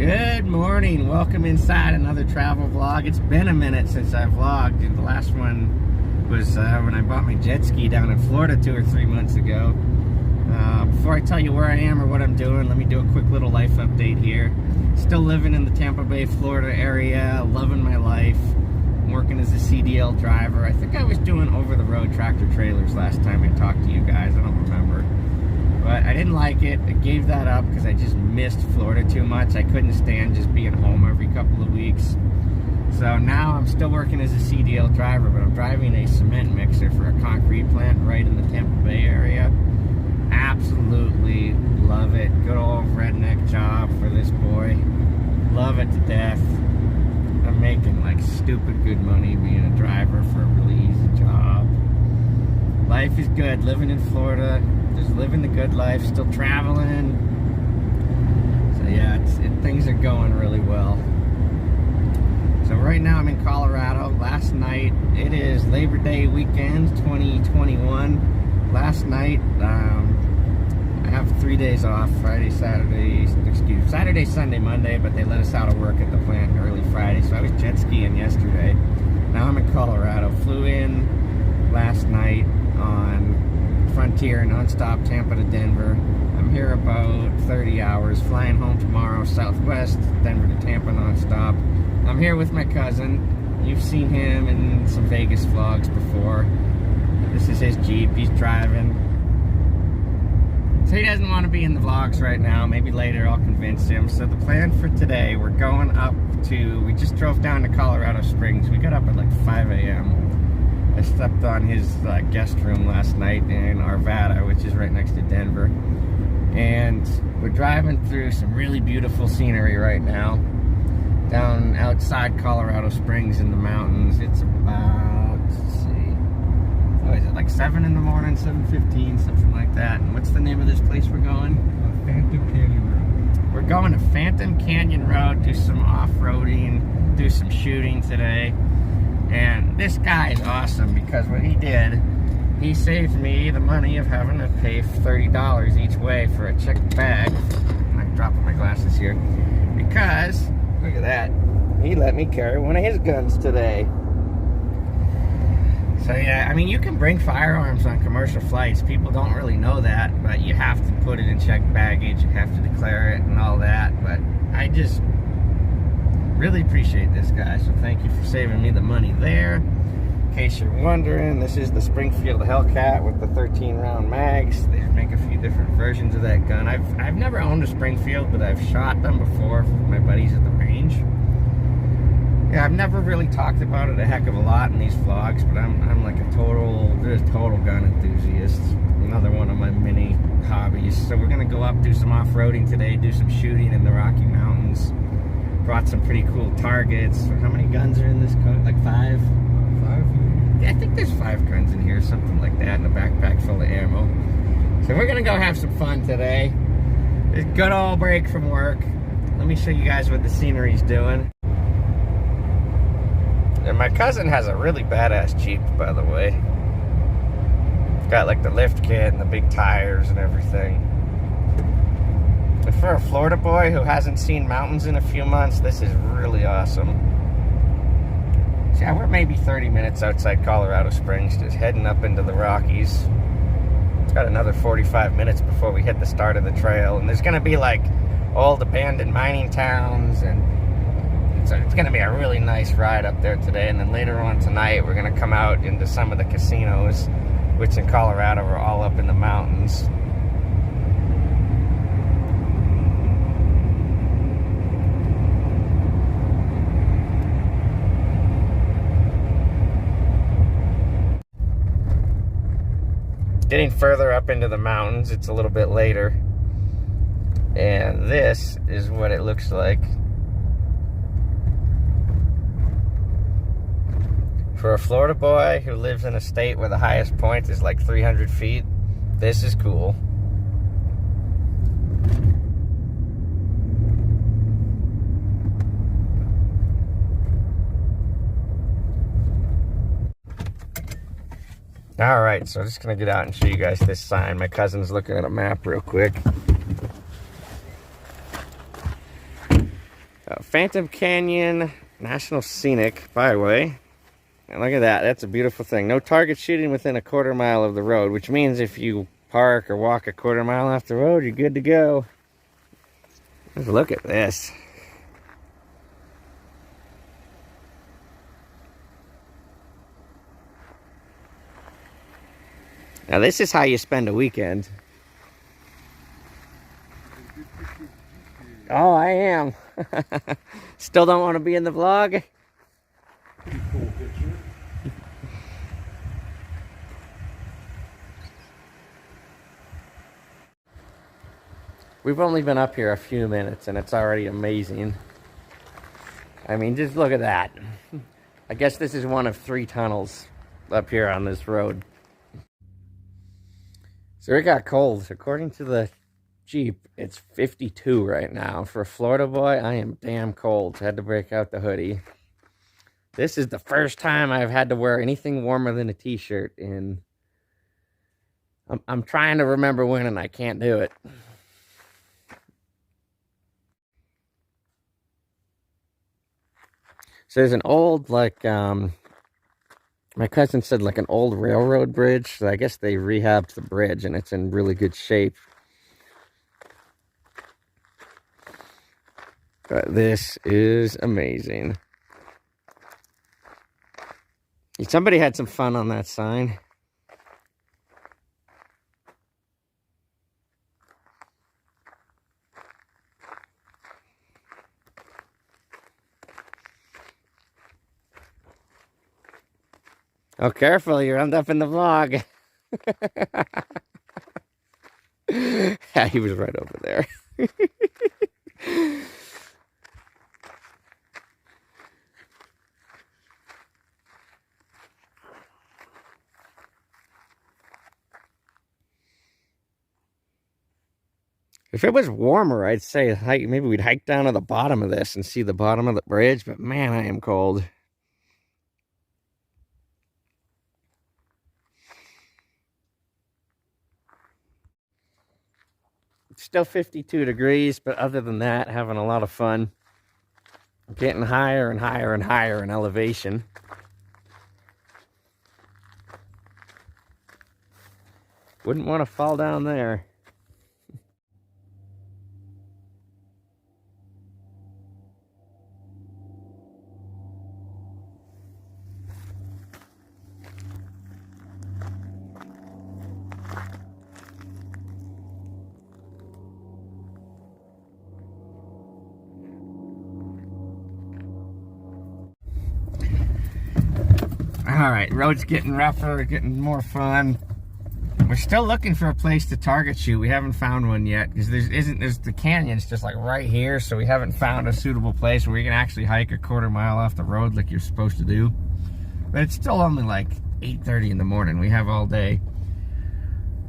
Good morning. Welcome inside another travel vlog. It's been a minute since I vlogged. The last one was when I bought my jet ski down in Florida 2 or 3 months ago. Before I tell you where I am or what I'm doing, let me do a quick little life update here. Still living in the Tampa Bay, Florida area, loving my life. I'm working as a CDL driver. I think I was doing over-the-road tractor trailers last time I talked to you guys. I don't remember. But I didn't like it. I gave that up because I just missed Florida too much. I couldn't stand just being home every couple of weeks. So now I'm still working as a CDL driver, but I'm driving a cement mixer for a concrete plant right in the Tampa Bay area. Absolutely love it. Good old redneck job for this boy. Love it to death. I'm making like stupid good money being a driver for a really easy job. Life is good. Living in Florida. Just living the good life, still traveling. So yeah, things are going really well. So right now I'm in Colorado. Last night, it is Labor Day weekend 2021. Last night, I have 3 days off, Saturday, Sunday, Monday, but they let us out of work at the plant early Friday. So I was jet skiing yesterday. Now I'm in Colorado. Flew in last night on Frontier nonstop Tampa to Denver. I'm here about 30 hours, flying home tomorrow, Southwest, Denver to Tampa nonstop. I'm here with my cousin. You've seen him in some Vegas vlogs before. This is his Jeep, he's driving. So he doesn't want to be in the vlogs right now. Maybe later I'll convince him. So the plan for today, we're going up to, we just drove down to Colorado Springs. We got up at like 5 a.m. I slept on his guest room last night in Arvada, which is right next to Denver. And we're driving through some really beautiful scenery right now. Down outside Colorado Springs in the mountains. It's about, let's see, what is it, like 7 in the morning, 7:15, something like that. And what's the name of this place we're going? Phantom Canyon Road. We're going to Phantom Canyon Road, do some off-roading, do some shooting today. And this guy is awesome because what he did, he saved me the money of having to pay $30 each way for a checked bag. I'm dropping my glasses here. Because, look at that, he let me carry one of his guns today. So yeah, I mean, you can bring firearms on commercial flights. People don't really know that, but you have to put it in checked baggage. You have to declare it and all that. But I just really appreciate this guy, so thank you for saving me the money there. In case you're wondering, this is the Springfield Hellcat with the 13-round mags. They make a few different versions of that gun. I've never owned a Springfield, but I've shot them before with my buddies at the range. Yeah, I've never really talked about it a heck of a lot in these vlogs, but I'm like a total gun enthusiast. Another one of my mini hobbies. So we're gonna go up, do some off-roading today, do some shooting in the Rocky Mountains. Brought some pretty cool targets. How many guns are in this car? Like 5? 5? Yeah, I think there's 5 guns in here, something like that, and a backpack full of ammo. So we're gonna go have some fun today. It's a good old break from work. Let me show you guys what the scenery's doing. And my cousin has a really badass Jeep, by the way. It's got like the lift kit and the big tires and everything. But for a Florida boy who hasn't seen mountains in a few months, this is really awesome. So yeah, we're maybe 30 minutes outside Colorado Springs, just heading up into the Rockies. It's got another 45 minutes before we hit the start of the trail, and there's gonna be like old abandoned mining towns, and it's gonna be a really nice ride up there today. And then later on tonight, we're gonna come out into some of the casinos, which in Colorado are all up in the mountains. Getting further up into the mountains, it's a little bit later, and this is what it looks like. For a Florida boy who lives in a state where the highest point is like 300 feet, this is cool. All right, so I'm just gonna get out and show you guys this sign. My cousin's looking at a map real quick. Phantom Canyon National Scenic Byway. And look at that. That's a beautiful thing. No target shooting within a quarter-mile of the road, which means if you park or walk a quarter-mile off the road, you're good to go. Look at this. Now this is how you spend a weekend. Oh, I am. Still don't want to be in the vlog? Pretty cool picture. We've only been up here a few minutes and it's already amazing. I mean, just look at that. I guess this is one of 3 tunnels up here on this road. So it got cold. According to the Jeep, it's 52 right now. For a Florida boy, I am damn cold. Had to break out the hoodie. This is the first time I've had to wear anything warmer than a t-shirt in... I'm trying to remember when and I can't do it. So there's an old, like, my cousin said, like an old railroad bridge. So I guess they rehabbed the bridge and it's in really good shape. But this is amazing. Somebody had some fun on that sign. Oh, careful, you'll end up in the vlog. Yeah, he was right over there. If it was warmer, I'd say maybe we'd hike down to the bottom of this and see the bottom of the bridge, but man, I am cold. It's still 52 degrees, but other than that, having a lot of fun. Getting higher and higher and higher in elevation. Wouldn't want to fall down there. Alright, road's getting rougher, getting more fun. We're still looking for a place to target shoot. We haven't found one yet because there's the canyon's just like right here, so we haven't found a suitable place where we can actually hike a quarter-mile off the road like you're supposed to do. But it's still only like 8:30 in the morning. We have all day.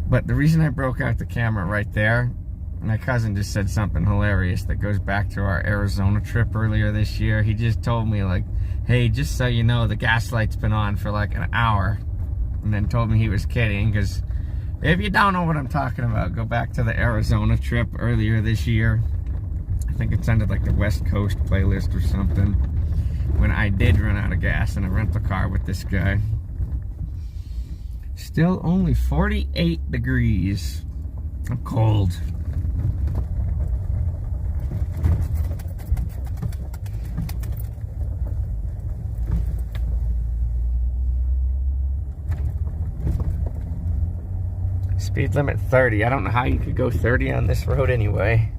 But the reason I broke out the camera right there, my cousin just said something hilarious that goes back to our Arizona trip earlier this year. He just told me, like, hey, just so you know, the gas light's been on for like an hour. And then told me he was kidding, because if you don't know what I'm talking about, go back to the Arizona trip earlier this year. I think it's under like the West Coast playlist or something. When I did run out of gas in a rental car with this guy. Still only 48 degrees. I'm cold. Speed limit 30. I don't know how you could go 30 on this road anyway.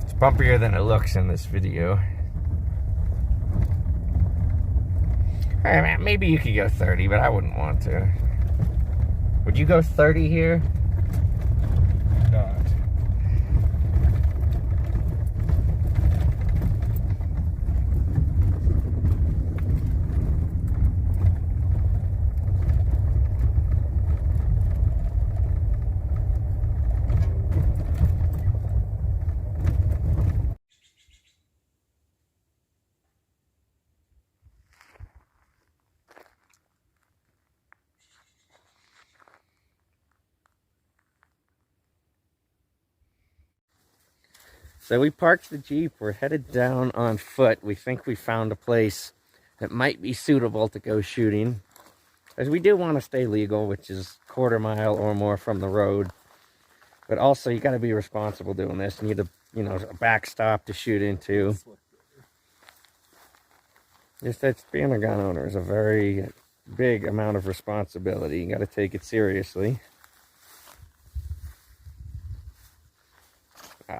It's bumpier than it looks in this video. Maybe you could go 30, but I wouldn't want to. Would you go 30 here? God. So we parked the Jeep. We're headed down on foot. We think we found a place that might be suitable to go shooting. As we do want to stay legal, which is quarter mile or more from the road. But also, you got to be responsible doing this. You need a, you know, a backstop to shoot into. Just that being a gun owner is a very big amount of responsibility. You got to take it seriously.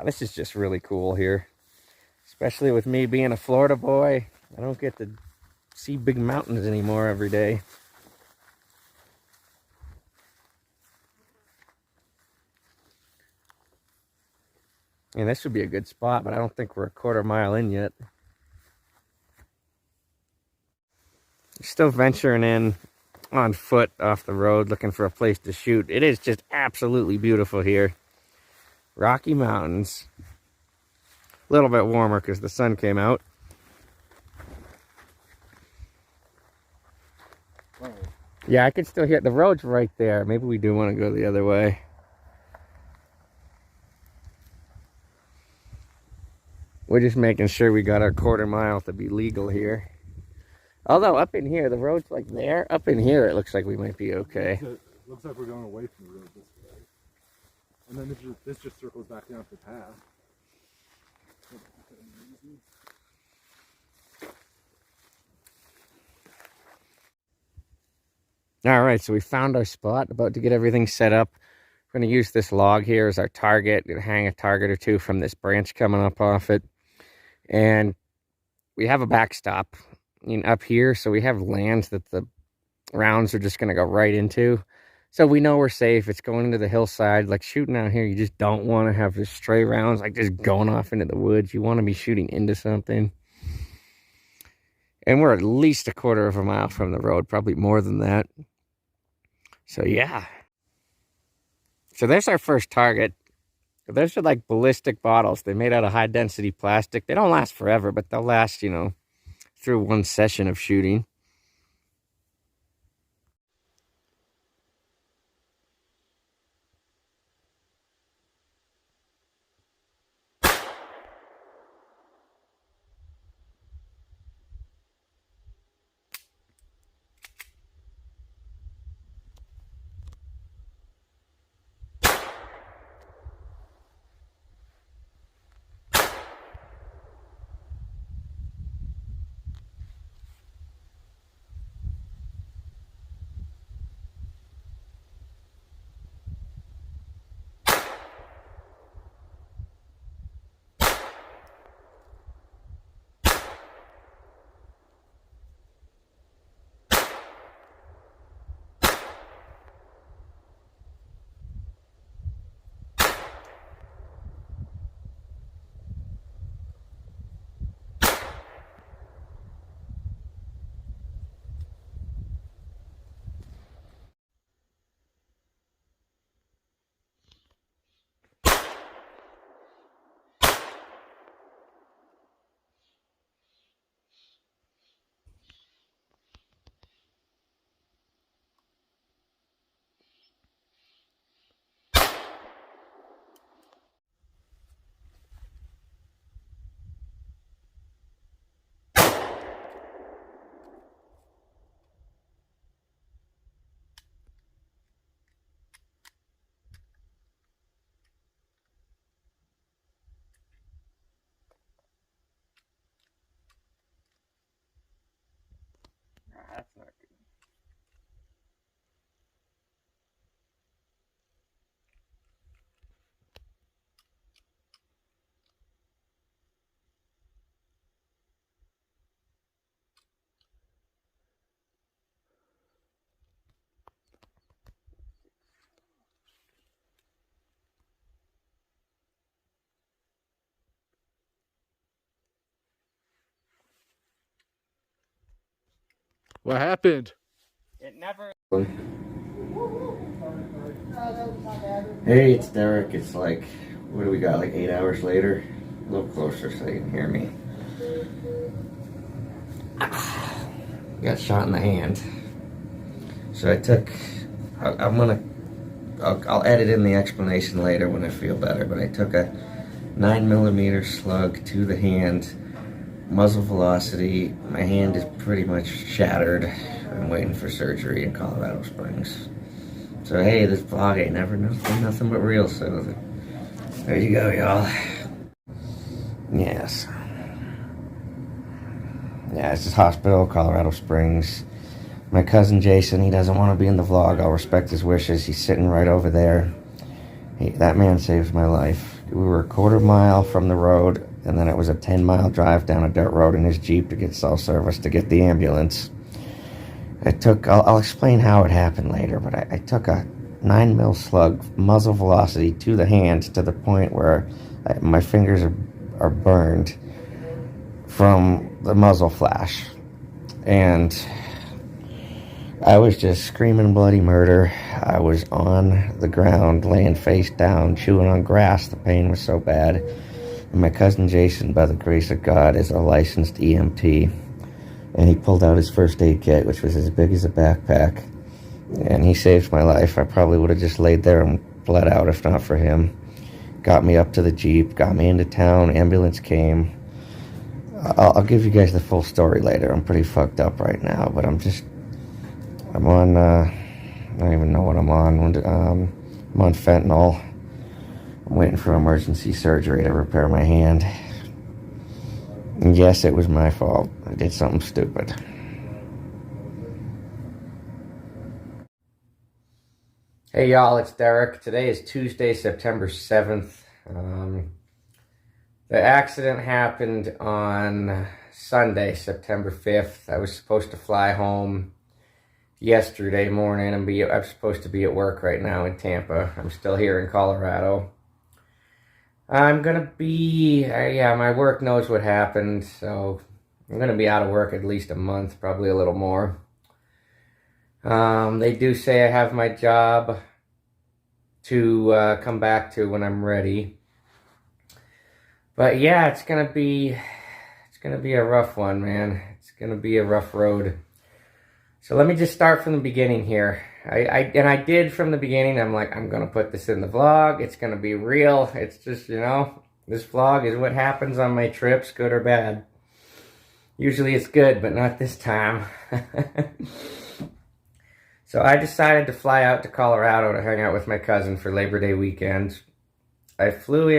This is just really cool here. Especially with me being a Florida boy. I don't get to see big mountains anymore every day. And this would be a good spot, but I don't think we're a quarter mile in yet. Still venturing in on foot off the road, looking for a place to shoot. It is just absolutely beautiful here. Rocky Mountains. A little bit warmer because the sun came out. Oh. Yeah, I can still hear the road's right there. Maybe we do want to go the other way. We're just making sure we got our quarter mile to be legal here. Although up in here, the road's like there. Up in here, it looks like we might be okay. Looks like we're going away from the road this way. And then this just circles back down the path. All right, so we found our spot, about to get everything set up. We're going to use this log here as our target. We're going to hang a target or two from this branch coming up off it. And we have a backstop up here, so we have lands that the rounds are just going to go right into. So we know we're safe. It's going into the hillside. Like shooting out here, you just don't want to have just stray rounds like just going off into the woods. You want to be shooting into something. And we're at least a quarter of a mile from the road, probably more than that. So yeah. So there's our first target. Those are like ballistic bottles. They're made out of high density plastic. They don't last forever, but they'll last, you know, through one session of shooting. That's not good. What happened? It never. Hey, it's Derek. It's like, what do we got? Like 8 hours later? A little closer so you can hear me. Got shot in the hand. So I took. I'll edit in the explanation later when I feel better. But I took a 9mm slug to the hand, muzzle velocity. My hand is pretty much shattered. I'm waiting for surgery in Colorado Springs. So hey, this vlog ain't never nothing but real, so there you go, y'all. Yes. Yeah, it's just hospital, Colorado Springs. My cousin Jason, he doesn't want to be in the vlog. I'll respect his wishes. He's sitting right over there. That man saved my life. We were a quarter-mile from the road, and then it was a 10-mile drive down a dirt road in his Jeep to get cell service, to get the ambulance. I'll explain how it happened later, but I took a 9mm slug, muzzle velocity to the hand, to the point where my fingers are burned from the muzzle flash. And I was just screaming bloody murder. I was on the ground, laying face down, chewing on grass. The pain was so bad. And my cousin Jason, by the grace of God, is a licensed EMT. And he pulled out his first aid kit, which was as big as a backpack. And he saved my life. I probably would have just laid there and bled out if not for him. Got me up to the Jeep, got me into town, ambulance came. I'll give you guys the full story later. I'm pretty fucked up right now, but I'm on, I don't even know what I'm on. I'm on fentanyl. I'm waiting for emergency surgery to repair my hand. And yes, it was my fault. I did something stupid. Hey y'all, it's Derek. Today is Tuesday, September 7th. The accident happened on Sunday, September 5th. I was supposed to fly home yesterday morning and I'm supposed to be at work right now in Tampa. I'm still here in Colorado. I'm gonna be, my work knows what happened, so I'm gonna be out of work at least a month, probably a little more. They do say I have my job to come back to when I'm ready. But yeah, it's gonna be a rough one, man. It's gonna be a rough road. So let me just start from the beginning here. I did from the beginning. I'm like, I'm going to put this in the vlog. It's going to be real. It's just, this vlog is what happens on my trips, good or bad. Usually it's good, but not this time. So I decided to fly out to Colorado to hang out with my cousin for Labor Day weekend. I flew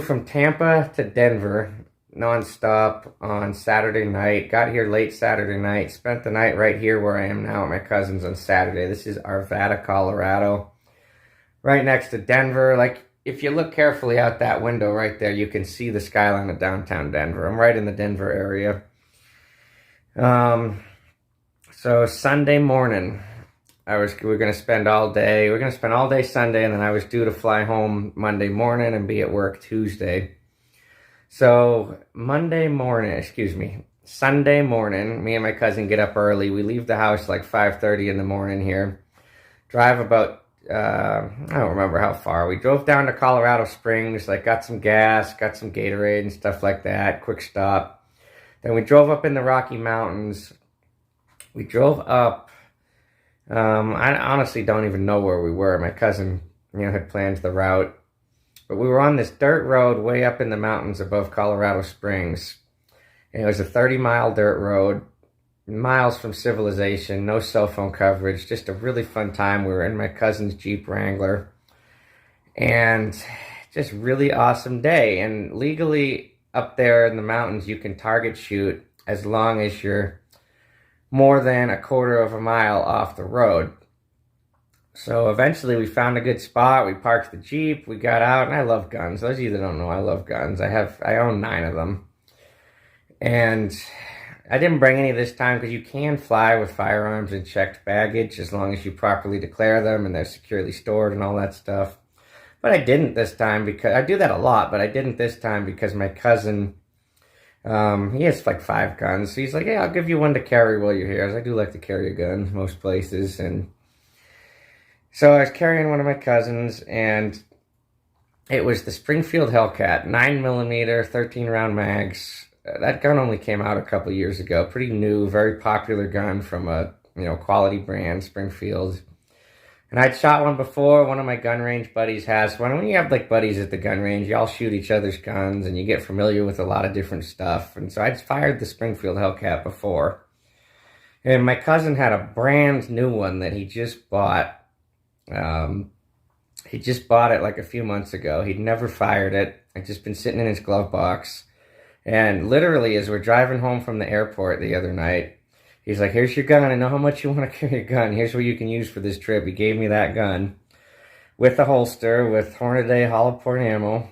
from Tampa to Denver non-stop on Saturday night. Got here late Saturday night. Spent the night right here where I am now at my cousin's on Saturday. This is Arvada, Colorado. Right next to Denver. Like, if you look carefully out that window right there, you can see the skyline of downtown Denver. I'm right in the Denver area. So Sunday morning, we're going to spend all day. We're going to spend all day Sunday, and then I was due to fly home Monday morning and be at work Tuesday. So Sunday morning, me and my cousin get up early. We leave the house like 5:30 in the morning here. Drive about, I don't remember how far. We drove down to Colorado Springs, got some gas, got some Gatorade and stuff like that. Quick stop. Then we drove up in the Rocky Mountains. We drove up, I honestly don't even know where we were. My cousin, had planned the route. But we were on this dirt road way up in the mountains above Colorado Springs. And it was a 30-mile dirt road, miles from civilization, no cell phone coverage, just a really fun time. We were in my cousin's Jeep Wrangler. And just really awesome day. And legally up there in the mountains, you can target shoot as long as you're more than a quarter of a mile off the road. So eventually we found a good spot. We parked the Jeep. We got out, and I love guns. Those of you that don't know, I love guns. I own 9 of them. And I didn't bring any this time because you can fly with firearms and checked baggage as long as you properly declare them and they're securely stored and all that stuff. But I didn't this time because I do that a lot, but I didn't this time because my cousin, he has 5 guns. So he's like, hey, I'll give you one to carry while you're here. I do like to carry a gun most places. And so I was carrying one of my cousins, and it was the Springfield Hellcat, 9mm, 13-round mags. That gun only came out a couple years ago. Pretty new, very popular gun from a quality brand, Springfield. And I'd shot one before. One of my gun range buddies has one. When you have like buddies at the gun range, y'all shoot each other's guns and you get familiar with a lot of different stuff. And so I'd fired the Springfield Hellcat before. And my cousin had a brand new one that he just bought. He just bought it like a few months ago. He'd never fired it. It'd just been sitting in his glove box. And literally, as we're driving home from the airport the other night, he's like, here's your gun. I know how much you want to carry a gun. Here's what you can use for this trip. He gave me that gun with a holster, with Hornady hollow point ammo,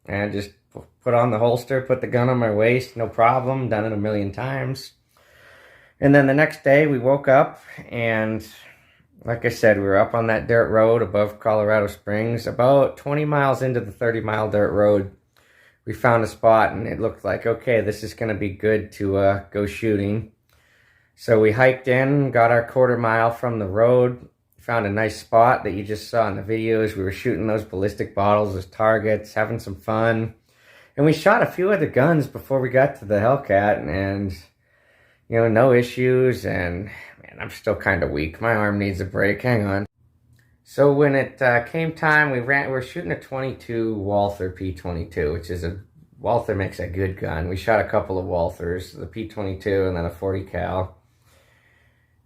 and just put on the holster, put the gun on my waist, no problem. Done it a million times. And then the next day we woke up and, like I said, we were up on that dirt road above Colorado Springs. About 20 miles into the 30-mile dirt road, we found a spot and it looked like, okay, this is going to be good to go shooting. So we hiked in, got our quarter mile from the road, found a nice spot that you just saw in the videos. We were shooting those ballistic bottles as targets, having some fun. And we shot a few other guns before we got to the Hellcat, and you know, no issues. And man, I'm still kind of weak. My arm needs a break. Hang on. So when it came time, we were shooting a 22 Walther P22, which is Walther makes a good gun. We shot a couple of Walthers, the P22 and then a 40 cal.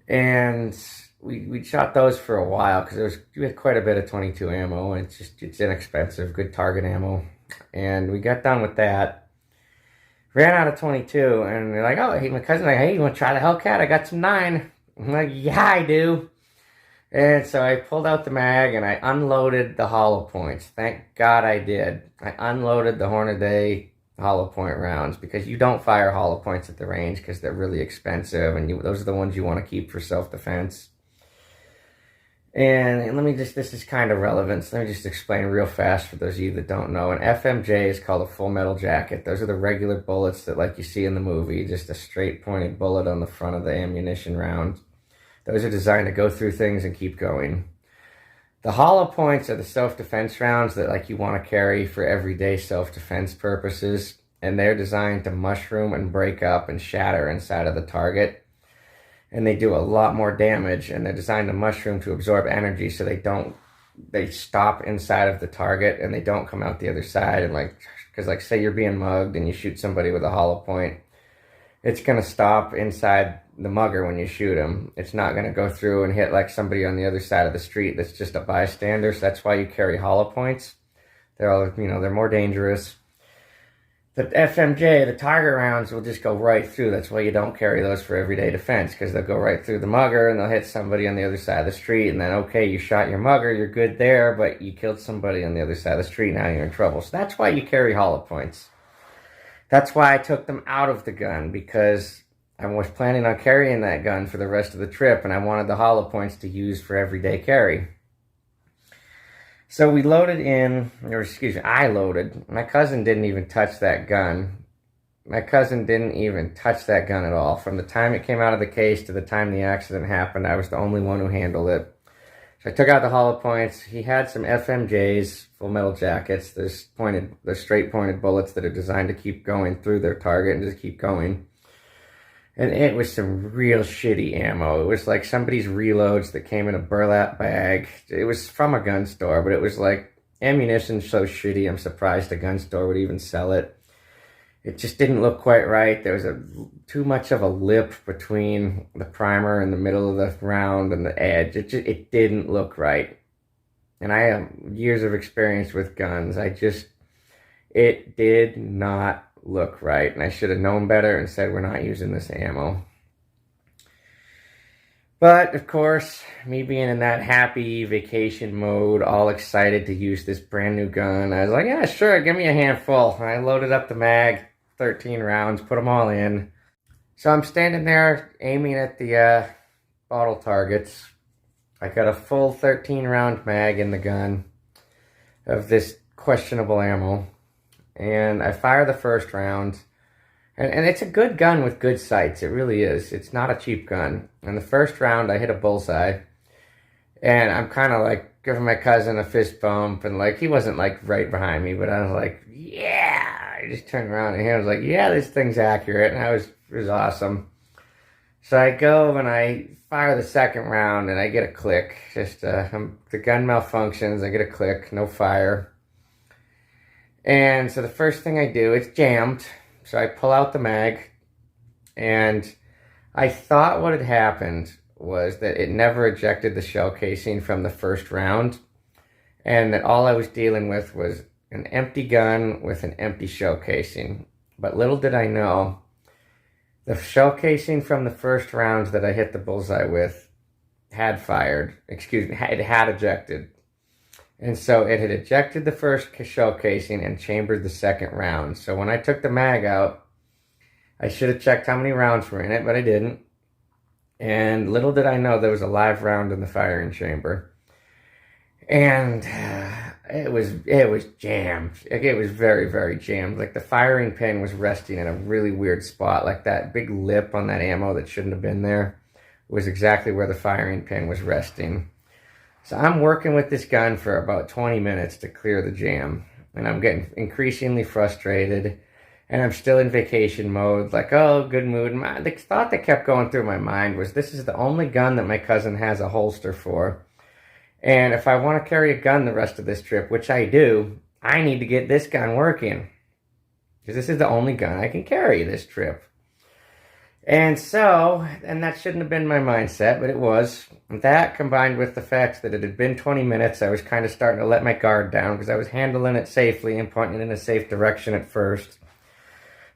And we shot those for a while because we had quite a bit of 22 ammo, and it's inexpensive, good target ammo. And we got done with that. Ran out of 22, and they're like, oh, hey, my cousin's like, hey, you want to try the Hellcat? I got some 9. I'm like, yeah, I do. And so I pulled out the mag, and I unloaded the hollow points. Thank God I did. I unloaded the Hornady hollow point rounds, because you don't fire hollow points at the range because they're really expensive, and those are the ones you want to keep for self-defense. And this is kind of relevant, so let me just explain real fast for those of you that don't know. An FMJ is called a full metal jacket. Those are the regular bullets that like you see in the movie, just a straight pointed bullet on the front of the ammunition round. Those are designed to go through things and keep going. The hollow points are the self-defense rounds that like you want to carry for everyday self-defense purposes, and they're designed to mushroom and break up and shatter inside of the target. And they do a lot more damage, and they're designed to mushroom to absorb energy, so they stop inside of the target and they don't come out the other side. And because say you're being mugged and you shoot somebody with a hollow point, it's going to stop inside the mugger when you shoot him. It's not going to go through and hit like somebody on the other side of the street that's just a bystander. So that's why you carry hollow points. They're more dangerous. The FMJ, the target rounds, will just go right through. That's why you don't carry those for everyday defense, because they'll go right through the mugger and they'll hit somebody on the other side of the street. And then, okay, you shot your mugger, you're good there, but you killed somebody on the other side of the street, now you're in trouble. So that's why you carry hollow points. That's why I took them out of the gun, because I was planning on carrying that gun for the rest of the trip, and I wanted the hollow points to use for everyday carry. So we loaded in, I loaded. My cousin didn't even touch that gun. My cousin didn't even touch that gun at all. From the time it came out of the case to the time the accident happened, I was the only one who handled it. So I took out the hollow points. He had some FMJs, full metal jackets. There's straight pointed bullets that are designed to keep going through their target and just keep going. And it was some real shitty ammo. It was like somebody's reloads that came in a burlap bag. It was from a gun store, but it was like ammunition so shitty, I'm surprised a gun store would even sell it. It just didn't look quite right. There was too much of a lip between the primer and the middle of the round and the edge. It didn't look right. And I have years of experience with guns. It did not look right, and I should have known better and said, we're not using this ammo. But of course, me being in that happy vacation mode, all excited to use this brand new gun, I was like, yeah, sure, give me a handful. I loaded up the mag, 13 rounds, put them all in. So I'm standing there aiming at the bottle targets. I got a full 13 round mag in the gun of this questionable ammo. And I fire the first round, and it's a good gun with good sights. It really is. It's not a cheap gun. And the first round, I hit a bullseye, and I'm kind of like giving my cousin a fist bump, and like he wasn't like right behind me, but I was like, yeah. I just turned around, and he was like, yeah, this thing's accurate, and it was awesome. So I go and I fire the second round and I get a click. Just the gun malfunctions. I get a click, no fire. And so the first thing I do, it's jammed. So I pull out the mag, and I thought what had happened was that it never ejected the shell casing from the first round, and that all I was dealing with was an empty gun with an empty shell casing. But little did I know, the shell casing from the first round that I hit the bullseye with had fired. Excuse me, it had ejected. And so it had ejected the first shell casing and chambered the second round. So when I took the mag out, I should have checked how many rounds were in it, but I didn't. And little did I know there was a live round in the firing chamber. And it was jammed. It was very, very jammed. Like the firing pin was resting in a really weird spot. Like that big lip on that ammo that shouldn't have been there was exactly where the firing pin was resting. So I'm working with this gun for about 20 minutes to clear the jam. And I'm getting increasingly frustrated. And I'm still in vacation mode. Like, oh, good mood. The thought that kept going through my mind was, this is the only gun that my cousin has a holster for. And if I want to carry a gun the rest of this trip, which I do, I need to get this gun working. Because this is the only gun I can carry this trip. And so, and that shouldn't have been my mindset, but it was. That combined with the fact that it had been 20 minutes, I was kind of starting to let my guard down because I was handling it safely and pointing it in a safe direction at first.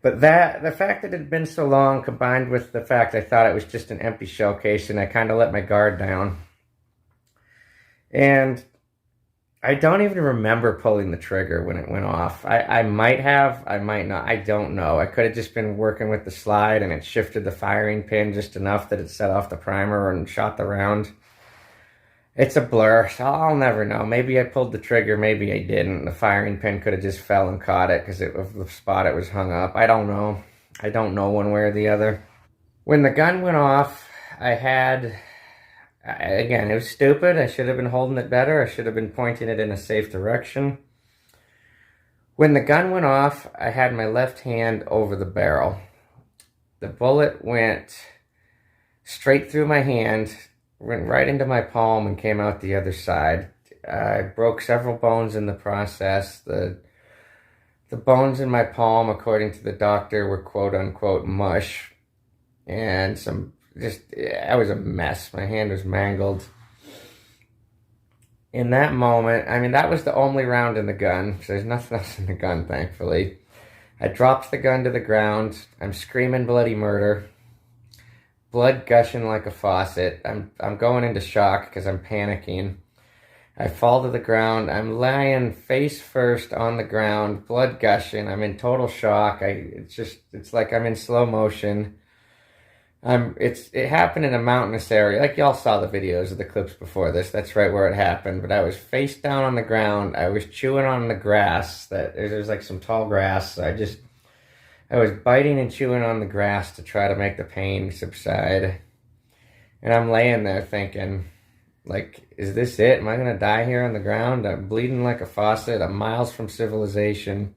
But the fact that it had been so long, combined with the fact I thought it was just an empty shell case, and I kind of let my guard down. And I don't even remember pulling the trigger when it went off. I might have, I might not, I don't know. I could have just been working with the slide and it shifted the firing pin just enough that it set off the primer and shot the round. It's a blur, so I'll never know. Maybe I pulled the trigger, maybe I didn't. The firing pin could have just fell and caught it because of the spot it was hung up. I don't know. I don't know one way or the other. When the gun went off, again, it was stupid. I should have been holding it better. I should have been pointing it in a safe direction. When the gun went off, I had my left hand over the barrel. The bullet went straight through my hand, went right into my palm and came out the other side. I broke several bones in the process. The bones in my palm, according to the doctor, were quote-unquote mush. And I was a mess. My hand was mangled. In that moment, I mean, that was the only round in the gun. So there's nothing else in the gun, thankfully. I dropped the gun to the ground. I'm screaming bloody murder. Blood gushing like a faucet. I'm going into shock because I'm panicking. I fall to the ground. I'm lying face first on the ground, blood gushing. I'm in total shock. It's like I'm in slow motion. It happened in a mountainous area. Like y'all saw the videos of the clips before this. That's right where it happened. But I was face down on the ground. I was chewing on the grass. There's like some tall grass. So I was biting and chewing on the grass to try to make the pain subside. And I'm laying there thinking, like, is this it? Am I going to die here on the ground? I'm bleeding like a faucet. I'm miles from civilization.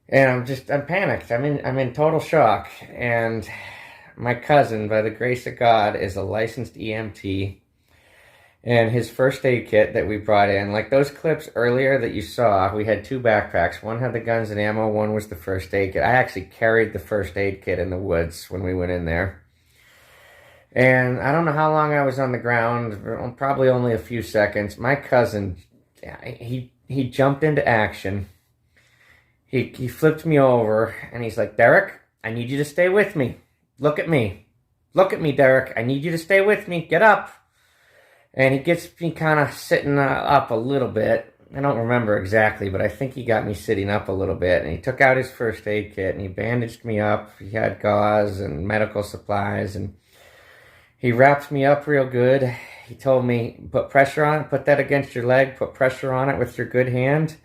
And I'm panicked. I'm in total shock. And my cousin, by the grace of God, is a licensed EMT. And his first aid kit that we brought in, like those clips earlier that you saw, we had two backpacks. One had the guns and ammo, one was the first aid kit. I actually carried the first aid kit in the woods when we went in there. And I don't know how long I was on the ground, probably only a few seconds. My cousin, he jumped into action. He flipped me over, and he's like, Derek, I need you to stay with me. Look at me. Look at me, Derek. I need you to stay with me. Get up. And he gets me kind of sitting up a little bit. I don't remember exactly, but I think he got me sitting up a little bit. And he took out his first aid kit, and he bandaged me up. He had gauze and medical supplies, and he wrapped me up real good. He told me, put pressure on it, put that against your leg, put pressure on it with your good hand.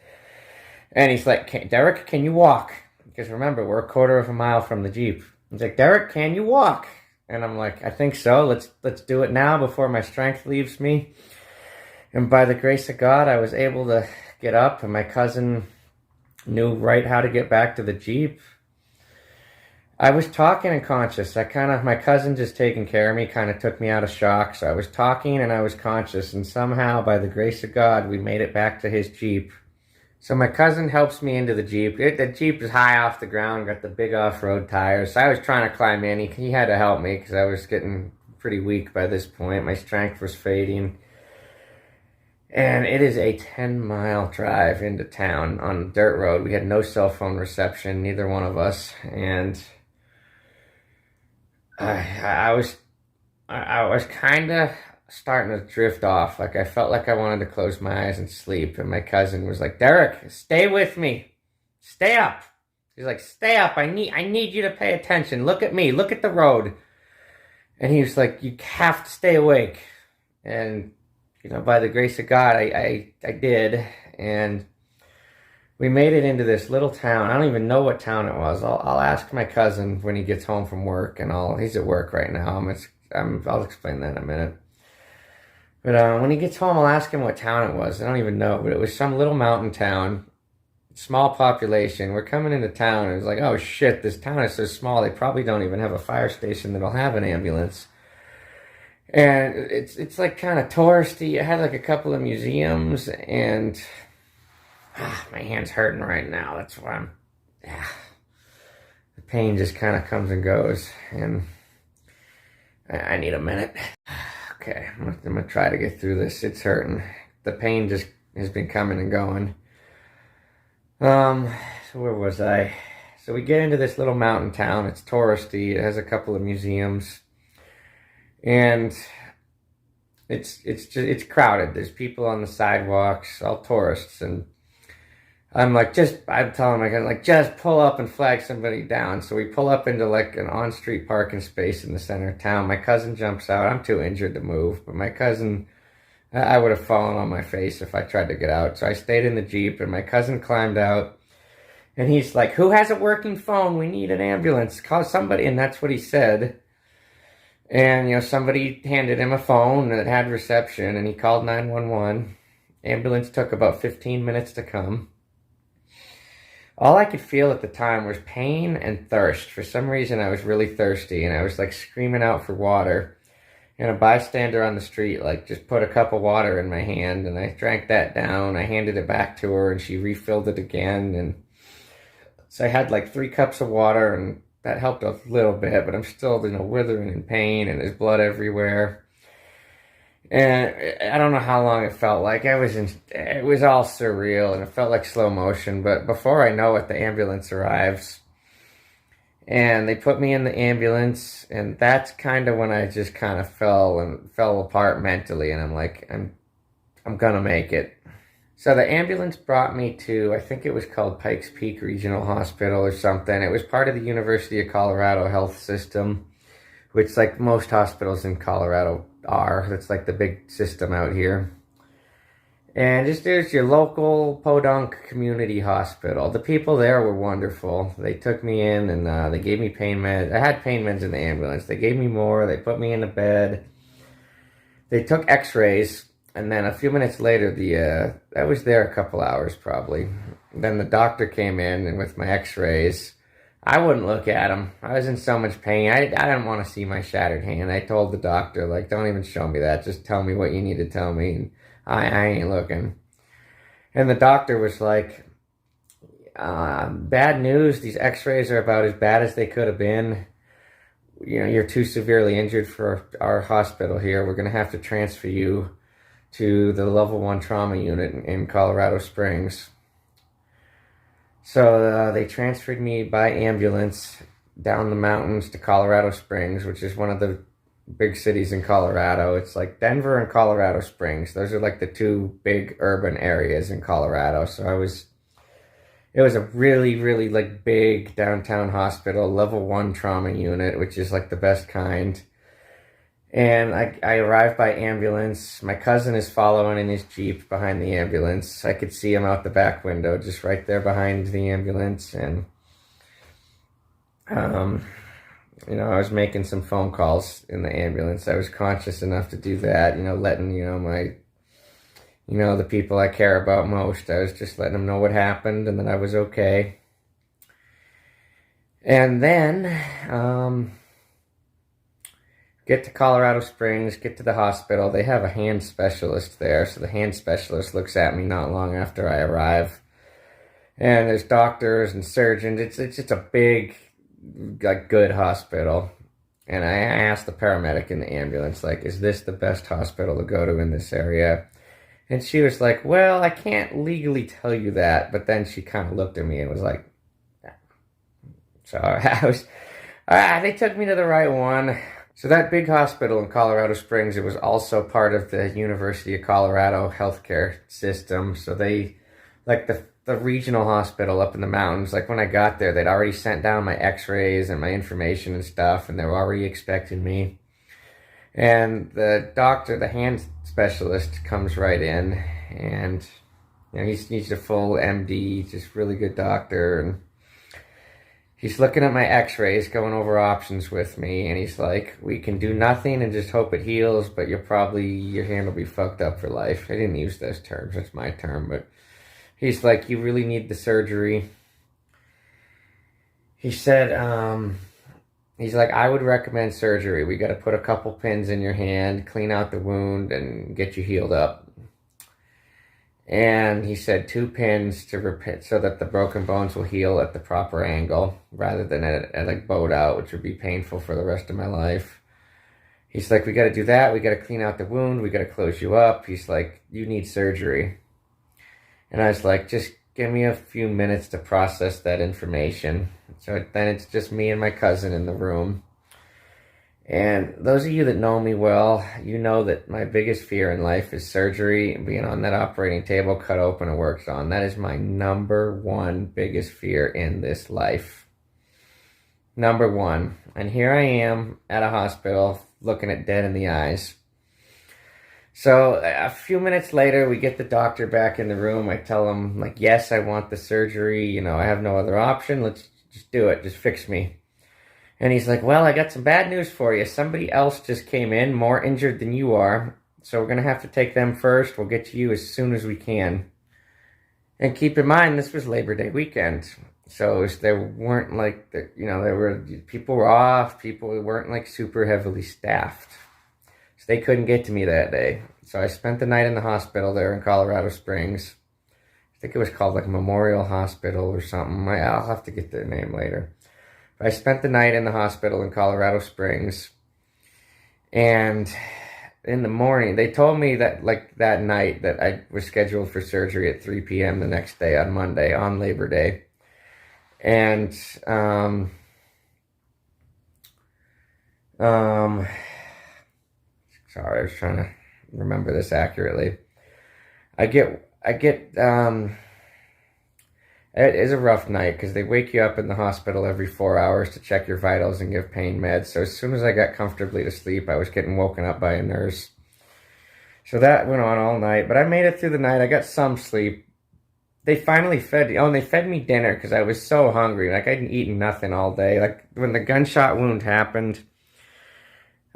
And he's like, Derek, can you walk? Because remember, we're a quarter of a mile from the Jeep. He's like, Derek, can you walk? And I'm like, I think so. Let's do it now before my strength leaves me. And by the grace of God, I was able to get up, and my cousin knew right how to get back to the Jeep. I was talking and conscious. My cousin just taking care of me kind of took me out of shock. So I was talking and I was conscious. And somehow, by the grace of God, we made it back to his Jeep. So my cousin helps me into the Jeep. The Jeep is high off the ground, got the big off-road tires. So I was trying to climb in. He had to help me because I was getting pretty weak by this point. My strength was fading. And it is a 10-mile drive into town on a dirt road. We had no cell phone reception, neither one of us. And I was kind of starting to drift off. Like, I felt like I wanted to close my eyes and sleep. And my cousin was like, Derek, stay with me. Stay up. He's like, stay up. I need you to pay attention. Look at me. Look at the road. And he was like, you have to stay awake. And, by the grace of God, I did. And we made it into this little town. I don't even know what town it was. I'll ask my cousin when he gets home from work. And he's at work right now. I'll explain that in a minute. But when he gets home, I'll ask him what town it was. I don't even know, but it was some little mountain town, small population. We're coming into town, and it was like, oh shit, this town is so small, they probably don't even have a fire station that'll have an ambulance. And it's like kind of touristy. It had like a couple of museums, and my hand's hurting right now. That's why the pain just kind of comes and goes, and I need a minute. Okay, I'm gonna try to get through this. It's hurting. The pain just has been coming and going. So where was I? So we get into this little mountain town. It's touristy. It has a couple of museums, and it's crowded. There's people on the sidewalks, all tourists, and I'm telling my guy, just pull up and flag somebody down. So we pull up into like an on-street parking space in the center of town. My cousin jumps out. I'm too injured to move, but my cousin, I would have fallen on my face if I tried to get out. So I stayed in the Jeep, and my cousin climbed out, and he's like, who has a working phone? We need an ambulance. Call somebody. And that's what he said. And, somebody handed him a phone that had reception, and he called 911. Ambulance took about 15 minutes to come. All I could feel at the time was pain and thirst. For some reason, I was really thirsty, and I was like screaming out for water. And a bystander on the street just put a cup of water in my hand, and I drank that down. I handed it back to her, and she refilled it again. And so I had 3 cups of water, and that helped a little bit, but I'm still, withering in pain, and there's blood everywhere. And I don't know how long it felt like. It was all surreal, and it felt like slow motion. But before I know it, the ambulance arrives, and they put me in the ambulance, and that's kind of when I just kind of fell apart mentally. And I'm like, I'm gonna make it. So the ambulance brought me to, I think it was called Pikes Peak Regional Hospital or something. It was part of the University of Colorado health system, which like most hospitals in Colorado are. That's like the big system out here. And there's your local podunk community hospital. The people there were wonderful. They took me in, and they gave me pain meds. I had pain meds in the ambulance. They gave me more. They put me in the bed. They took x-rays, and then a few minutes later, I was there a couple hours probably. Then the doctor came in, and with my x-rays, I wouldn't look at him. I was in so much pain. I didn't want to see my shattered hand. I told the doctor, don't even show me that. Just tell me what you need to tell me. And I ain't looking. And the doctor was like, bad news. These x-rays are about as bad as they could have been. You're too severely injured for our hospital here. We're going to have to transfer you to the level 1 trauma unit in Colorado Springs. So they transferred me by ambulance down the mountains to Colorado Springs, which is one of the big cities in Colorado. It's like Denver and Colorado Springs. Those are like the 2 big urban areas in Colorado. So it was a really, really big downtown hospital, level 1 trauma unit, which is like the best kind. And I arrived by ambulance. My cousin is following in his Jeep behind the ambulance. I could see him out the back window, just right there behind the ambulance. And, I was making some phone calls in the ambulance. I was conscious enough to do that, letting, my, the people I care about most. I was just letting them know what happened and that I was okay. And then get to Colorado Springs, get to the hospital. They have a hand specialist there, so the hand specialist looks at me not long after I arrive. And there's doctors and surgeons. It's just a big, like, good hospital. And I asked the paramedic in the ambulance, like, is this the best hospital to go to in this area? And she was like, well, I can't legally tell you that. But then she kind of looked at me and was like, yeah. So I was, they took me to the right one. So that big hospital in Colorado Springs, it was also part of the University of Colorado healthcare system. So they, like the regional hospital up in the mountains, like when I got there, they'd already sent down my x-rays and my information and stuff, and they were already expecting me. And the doctor, the hand specialist, comes right in, and he's a full MD, just really good doctor, and he's looking at my x-rays, going over options with me, and he's like, we can do nothing and just hope it heals, but your hand will be fucked up for life. I didn't use those terms, that's my term, but he's like, you really need the surgery. He said, he's like, I would recommend surgery. We got to put a couple pins in your hand, clean out the wound, and get you healed up. And he said 2 pins to repair, so that the broken bones will heal at the proper angle, rather than at like bowed out, which would be painful for the rest of my life. He's like, we got to do that. We got to clean out the wound. We got to close you up. He's like, you need surgery. And I was like, just give me a few minutes to process that information. So then it's just me and my cousin in the room. And those of you that know me well, you know that my biggest fear in life is surgery, being on that operating table, cut open and worked on. That is my number one biggest fear in this life. Number one. And here I am at a hospital looking at dead in the eyes. So a few minutes later, we get the doctor back in the room. I tell him, like, yes, I want the surgery. I have no other option. Let's just do it. Just fix me. And he's like, well, I got some bad news for you. Somebody else just came in, more injured than you are. So we're going to have to take them first. We'll get to you as soon as we can. And keep in mind, this was Labor Day weekend. So there weren't like, people were off. People weren't like super heavily staffed. So they couldn't get to me that day. So I spent the night in the hospital there in Colorado Springs. I think it was called like Memorial Hospital or something. I'll have to get their name later. I spent the night in the hospital in Colorado Springs, and in the morning, they told me that like that night that I was scheduled for surgery at 3 p.m. the next day on Monday, on Labor Day. And, sorry, I was trying to remember this accurately. It is a rough night because they wake you up in the hospital every 4 hours to check your vitals and give pain meds. So as soon as I got comfortably to sleep, I was getting woken up by a nurse. So that went on all night, but I made it through the night. I got some sleep. They finally they fed me dinner because I was so hungry. Like, I'd eaten nothing all day. Like, when the gunshot wound happened,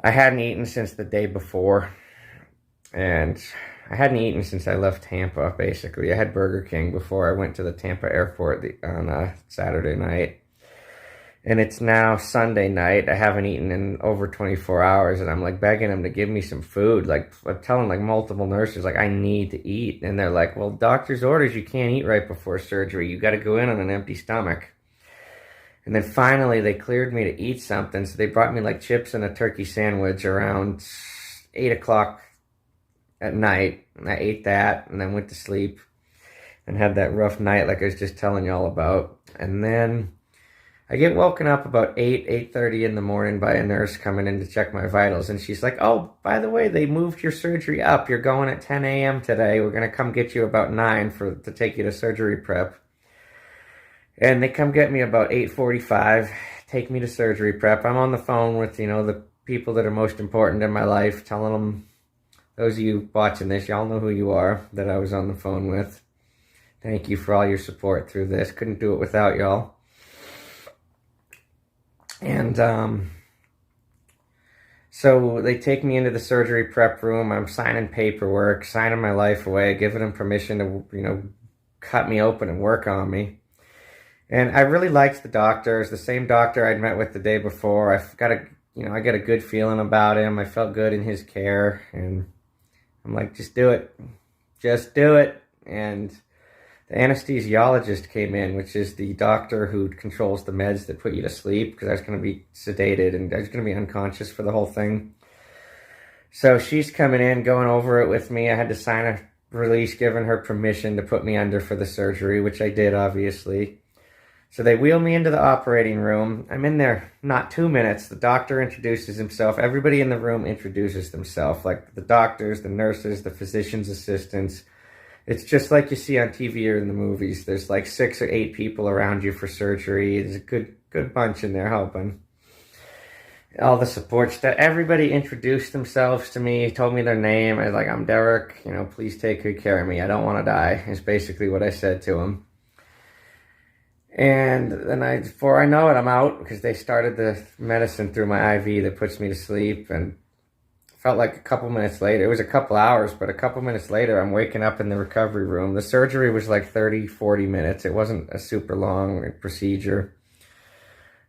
I hadn't eaten since the day before. And I hadn't eaten since I left Tampa, basically. I had Burger King before I went to the Tampa airport on Saturday night. And it's now Sunday night. I haven't eaten in over 24 hours, and I'm like begging them to give me some food. Like, I'm telling like multiple nurses, like, I need to eat. And they're like, well, doctor's orders, you can't eat right before surgery. You got to go in on an empty stomach. And then finally they cleared me to eat something. So they brought me like chips and a turkey sandwich around 8 o'clock at night, and I ate that and then went to sleep and had that rough night like I was just telling y'all about. And then I get woken up about 8:30 in the morning by a nurse coming in to check my vitals, and she's like, oh, by the way, they moved your surgery up. You're going at 10 a.m. today. We're going to come get you about 9 to take you to surgery prep. And they come get me about 8:45, take me to surgery prep. I'm on the phone with, the people that are most important in my life, telling them, those of you watching this, y'all know who you are that I was on the phone with. Thank you for all your support through this. Couldn't do it without y'all. And so they take me into the surgery prep room. I'm signing paperwork, signing my life away, giving them permission to, cut me open and work on me. And I really liked the doctor. It's the same doctor I'd met with the day before. I got a good feeling about him. I felt good in his care, and I'm like, just do it. Just do it. And the anesthesiologist came in, which is the doctor who controls the meds that put you to sleep, because I was going to be sedated and I was going to be unconscious for the whole thing. So she's coming in, going over it with me. I had to sign a release giving her permission to put me under for the surgery, which I did, obviously. So they wheel me into the operating room. I'm in there not 2 minutes. The doctor introduces himself. Everybody in the room introduces themselves, like the doctors, the nurses, the physician's assistants. It's just like you see on TV or in the movies. There's like 6 or 8 people around you for surgery. There's a good bunch in there helping. All the support staff. Everybody introduced themselves to me, told me their name. I was like, I'm Derek. Please take good care of me. I don't want to die, is basically what I said to him. And then before I know it, I'm out, because they started the medicine through my IV that puts me to sleep. And felt like a couple minutes later, it was a couple hours, but a couple minutes later, I'm waking up in the recovery room. The surgery was like 30, 40 minutes. It wasn't a super long procedure.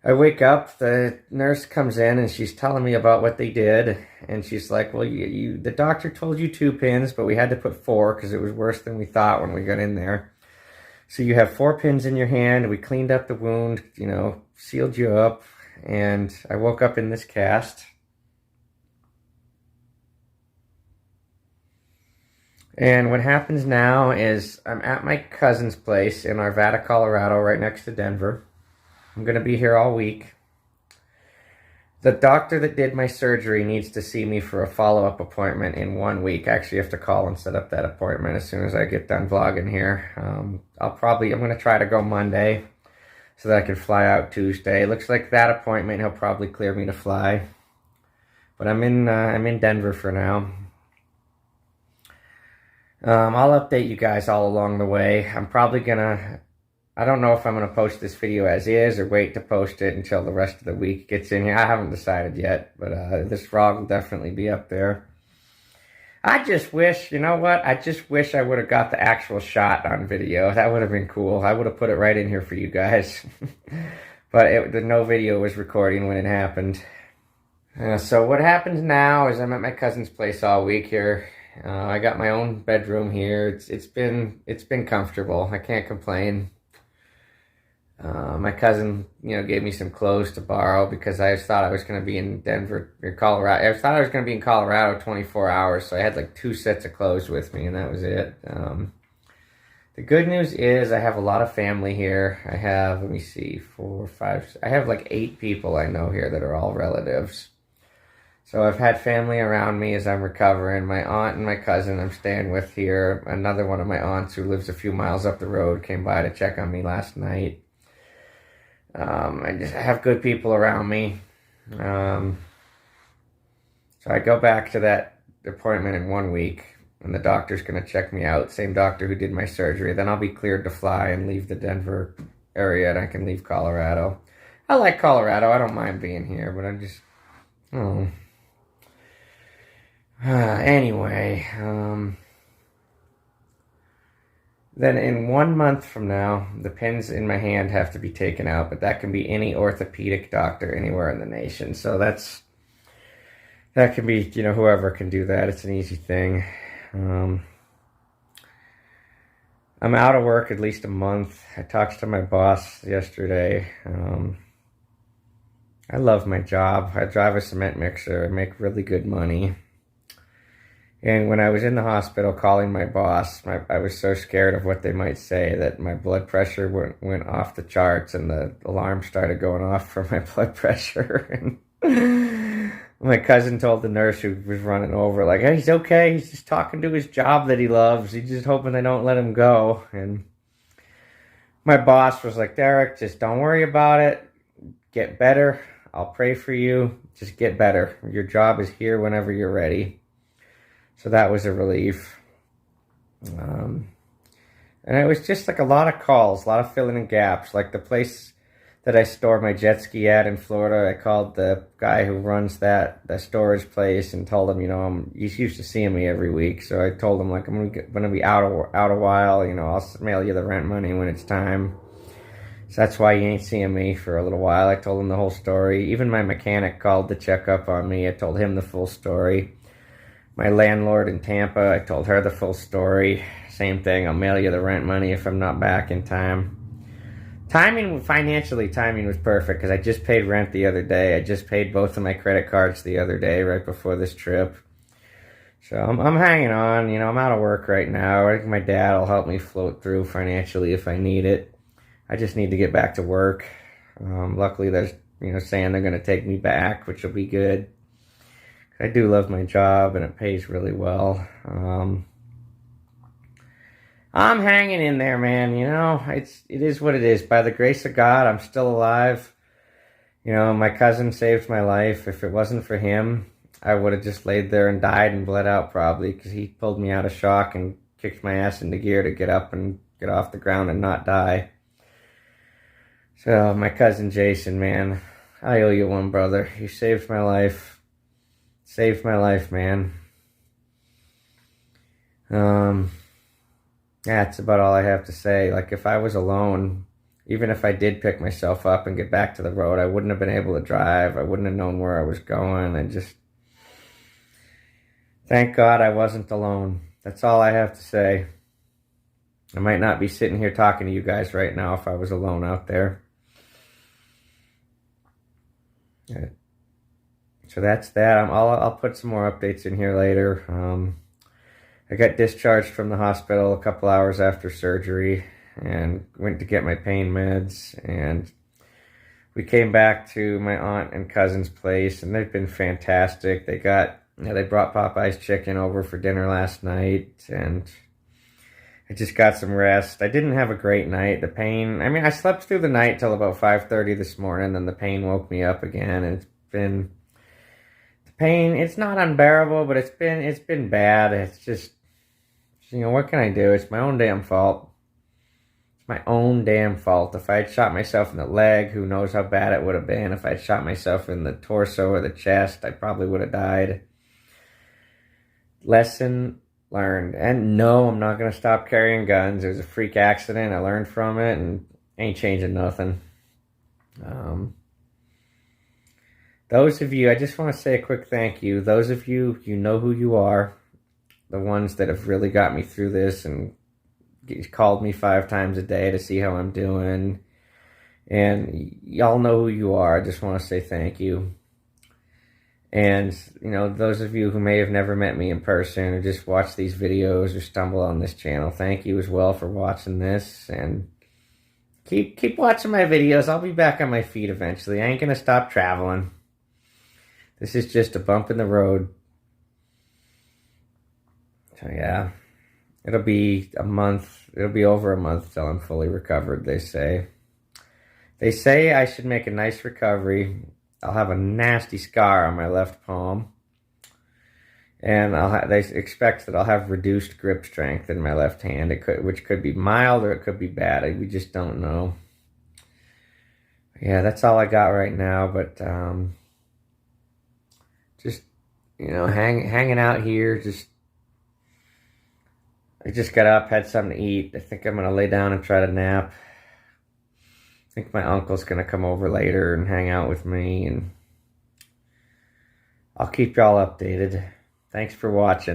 I wake up, the nurse comes in and she's telling me about what they did. And she's like, well, the doctor told you 2 pins, but we had to put 4 because it was worse than we thought when we got in there. So you have 4 pins in your hand. We cleaned up the wound, sealed you up. And I woke up in this cast. And what happens now is I'm at my cousin's place in Arvada, Colorado, right next to Denver. I'm going to be here all week. The doctor that did my surgery needs to see me for a follow-up appointment in 1 week. I actually have to call and set up that appointment as soon as I get done vlogging here. I'm going to try to go Monday so that I can fly out Tuesday. Looks like that appointment, he'll probably clear me to fly. But I'm in Denver for now. I'll update you guys all along the way. I don't know if I'm going to post this video as is or wait to post it until the rest of the week gets in here. I haven't decided yet, but this vlog will definitely be up there. I just wish, I just wish I would have got the actual shot on video. That would have been cool. I would have put it right in here for you guys. But no video was recording when it happened. So what happens now is I'm at my cousin's place all week here. I got my own bedroom here. It's been comfortable. I can't complain. My cousin, gave me some clothes to borrow because I thought I was going to be in Denver or Colorado. I thought I was going to be in Colorado 24 hours, so I had like 2 sets of clothes with me, and that was it. The good news is I have a lot of family here. I have, let me see, 4, 5, I have like 8 people I know here that are all relatives. So I've had family around me as I'm recovering. My aunt and my cousin I'm staying with here. Another one of my aunts who lives a few miles up the road came by to check on me last night. I have good people around me. So I go back to that appointment in 1 week, and the doctor's going to check me out. Same doctor who did my surgery. Then I'll be cleared to fly and leave the Denver area, and I can leave Colorado. I like Colorado. I don't mind being here, but I'm just... Anyway, then in 1 month from now, the pins in my hand have to be taken out, but that can be any orthopedic doctor anywhere in the nation. So that can be, whoever can do that. It's an easy thing. I'm out of work at least a month. I talked to my boss yesterday. I love my job. I drive a cement mixer. I make really good money. And when I was in the hospital calling my boss, I was so scared of what they might say that my blood pressure went off the charts, and the alarm started going off for my blood pressure. And my cousin told the nurse who was running over, like, hey, he's okay. He's just talking to his job that he loves. He's just hoping they don't let him go. And my boss was like, Derek, just don't worry about it. Get better. I'll pray for you. Just get better. Your job is here whenever you're ready. So that was a relief. And it was just like a lot of calls, a lot of filling in gaps. Like the place that I store my jet ski at in Florida, I called the guy who runs that storage place and told him, he's used to seeing me every week. So I told him, like, I'm gonna be out a while. I'll mail you the rent money when it's time. So that's why you ain't seeing me for a little while. I told him the whole story. Even my mechanic called to check up on me. I told him the full story. My landlord in Tampa, I told her the full story. Same thing, I'll mail you the rent money if I'm not back in time. Financially, timing was perfect because I just paid rent the other day. I just paid both of my credit cards the other day right before this trip. So I'm hanging on. I'm out of work right now. I think my dad will help me float through financially if I need it. I just need to get back to work. Luckily, there's saying they're going to take me back, which will be good. I do love my job and it pays really well. I'm hanging in there, man. It is what it is. By the grace of God, I'm still alive. My cousin saved my life. If it wasn't for him, I would have just laid there and died and bled out probably, because he pulled me out of shock and kicked my ass into gear to get up and get off the ground and not die. So my cousin Jason, man, I owe you one, brother. You saved my life. Saved my life, man. That's about all I have to say. Like, if I was alone, even if I did pick myself up and get back to the road, I wouldn't have been able to drive. I wouldn't have known where I was going. Thank God I wasn't alone. That's all I have to say. I might not be sitting here talking to you guys right now if I was alone out there. So that's that. I'll put some more updates in here later. I got discharged from the hospital a couple hours after surgery and went to get my pain meds, and we came back to my aunt and cousin's place, and they've been fantastic. They brought Popeye's chicken over for dinner last night, and I just got some rest. I didn't have a great night. I slept through the night till about 5:30 this morning, then the pain woke me up again, and the pain, it's not unbearable, but it's been bad. It's just, what can I do? It's my own damn fault. It's my own damn fault. If I had shot myself in the leg, who knows how bad it would have been. If I had shot myself in the torso or the chest, I probably would have died. Lesson learned. And no, I'm not going to stop carrying guns. It was a freak accident. I learned from it and ain't changing nothing. Those of you, I just want to say a quick thank you. Those of you, you know who you are. The ones that have really got me through this and called me 5 times a day to see how I'm doing. And y'all know who you are. I just want to say thank you. And, those of you who may have never met me in person or just watch these videos or stumble on this channel, thank you as well for watching this. And keep watching my videos. I'll be back on my feet eventually. I ain't going to stop traveling. This is just a bump in the road. So yeah, it'll be a month. It'll be over a month till I'm fully recovered, they say. They say I should make a nice recovery. I'll have a nasty scar on my left palm. And they expect that I'll have reduced grip strength in my left hand, which could be mild or it could be bad. We just don't know. Yeah, that's all I got right now, but just, hanging out here. I just got up, had something to eat. I think I'm going to lay down and try to nap. I think my uncle's going to come over later and hang out with me, and I'll keep y'all updated. Thanks for watching.